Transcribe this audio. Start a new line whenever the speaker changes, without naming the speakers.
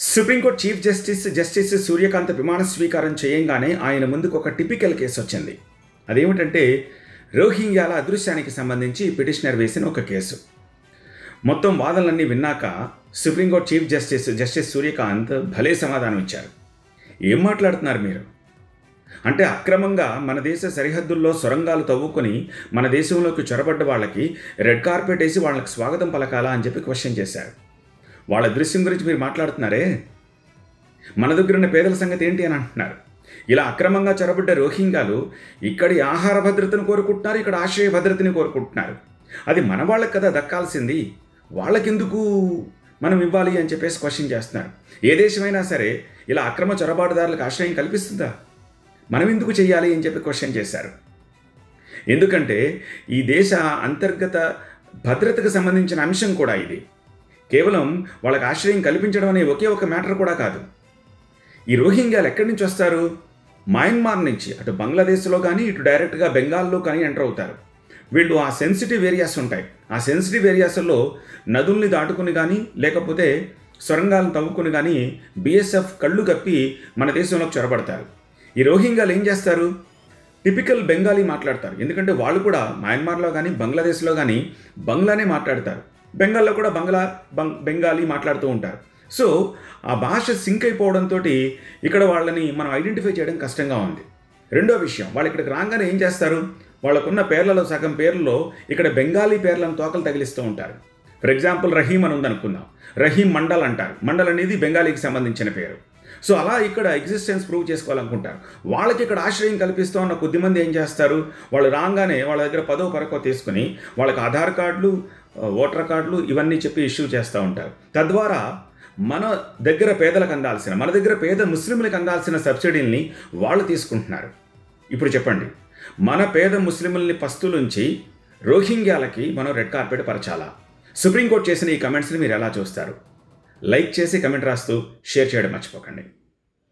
Supreme court chief justice Surya Kant ప్రమాణ స్వీకారం చేయంగానే ఆయన ముందుకు ఒక టిపికల్ కేసు వచ్చింది. అదేమిటంటే రోహింగ్యాల అదృశ్యానికి సంబంధించి పిటిషనర్ వేసిన ఒక కేసు. మొత్తం వాదనలన్నీ విన్నాక సుప్రీంకోర్టు చీఫ్ జస్టిస్ సూర్యకాంత్ భలే సమాధానం ఇచ్చారు. ఏం మాట్లాడుతున్నారు మీరు? అంటే అక్రమంగా మన దేశ సరిహద్దుల్లో సొరంగాలు తవ్వుకొని మన దేశంలోకి చొరబడ్డ వాళ్ళకి రెడ్ కార్పెట్ వేసి వాళ్ళకి స్వాగతం పలకాలా అని చెప్పి క్వశ్చన్ చేశారు. వాళ్ళ దృశ్యం గురించి మీరు మాట్లాడుతున్నారే, మన దగ్గర ఉన్న పేదల సంగతి ఏంటి అని అంటున్నారు. ఇలా అక్రమంగా చొరబడ్డ రోహింగ్యాలు ఇక్కడి ఆహార భద్రతను కోరుకుంటున్నారు, ఇక్కడ ఆశ్రయ భద్రతని కోరుకుంటున్నారు. అది మన వాళ్ళకి కదా దక్కాల్సింది, వాళ్ళకెందుకు మనం ఇవ్వాలి అని చెప్పేసి క్వశ్చన్ చేస్తున్నారు. ఏ దేశమైనా సరే ఇలా అక్రమ చొరబాటుదారులకు ఆశ్రయం కల్పిస్తుందా? మనం ఎందుకు చేయాలి అని చెప్పి క్వశ్చన్ చేశారు. ఎందుకంటే ఈ దేశ అంతర్గత భద్రతకు సంబంధించిన అంశం కూడా ఇది. కేవలం వాళ్ళకి ఆశ్రయం కల్పించడం అనే ఒకే ఒక మ్యాటర్ కూడా కాదు. ఈ రోహింగ్యాలు ఎక్కడి నుంచి వస్తారు? మయన్మార్ నుంచి, అటు బంగ్లాదేశ్లో కానీ ఇటు డైరెక్ట్గా బెంగాల్లో కానీ ఎంటర్ అవుతారు. వీళ్ళు ఆ సెన్సిటివ్ ఏరియాస్ ఉంటాయి, ఆ సెన్సిటివ్ ఏరియాస్లో నదుల్ని దాటుకుని కానీ లేకపోతే సొరంగాలను తవ్వుకుని కానీ బీఎస్ఎఫ్ కళ్ళు కప్పి మన దేశంలోకి చొరబడతారు. ఈ రోహింగ్యాలు ఏం చేస్తారు? టిపికల్ బెంగాలీ మాట్లాడతారు. ఎందుకంటే వాళ్ళు కూడా మయన్మార్లో కానీ బంగ్లాదేశ్లో కానీ బంగ్లానే మాట్లాడతారు, బెంగాల్లో కూడా బెంగాలీ మాట్లాడుతూ ఉంటారు. సో ఆ భాష సింక్ అయిపోవడంతో ఇక్కడ వాళ్ళని మనం ఐడెంటిఫై చేయడం కష్టంగా ఉంది. రెండో విషయం, వాళ్ళు ఇక్కడికి రాగానే ఏం చేస్తారు? వాళ్ళకున్న పేర్లలో సగం పేర్లలో ఇక్కడ బెంగాలీ పేర్లను తోకలు తగిలిస్తూ ఉంటారు. ఫర్ ఎగ్జాంపుల్ రహీం అని ఉందనుకుందాం, రహీం మండల్ అంటారు. మండల్ అనేది బెంగాలీకి సంబంధించిన పేరు. సో అలా ఇక్కడ ఎగ్జిస్టెన్స్ ప్రూవ్ చేసుకోవాలనుకుంటారు. వాళ్ళకి ఇక్కడ ఆశ్రయం కల్పిస్తూ ఉన్న కొద్దిమంది ఏం చేస్తారు? వాళ్ళు రాగానే వాళ్ళ దగ్గర 10వ 11వ తీసుకుని వాళ్ళకి ఆధార్ కార్డులు, ఓటర్ కార్డులు ఇవన్నీ చెప్పి ఇష్యూ చేస్తూ ఉంటారు. తద్వారా మన దగ్గర పేదలకు అందాల్సిన, మన దగ్గర పేద ముస్లింలకు అందాల్సిన సబ్సిడీల్ని వాళ్ళు తీసుకుంటున్నారు. ఇప్పుడు చెప్పండి, మన పేద ముస్లింలని పస్తులుంచి రోహింగ్యాలకి మనం రెడ్ కార్పెట్ పరచాలా? సుప్రీంకోర్టు చేసిన ఈ కమెంట్స్ని మీరు ఎలా చూస్తారు? లైక్ చేసి కమెంట్ రాస్తూ షేర్ చేయడం మర్చిపోకండి.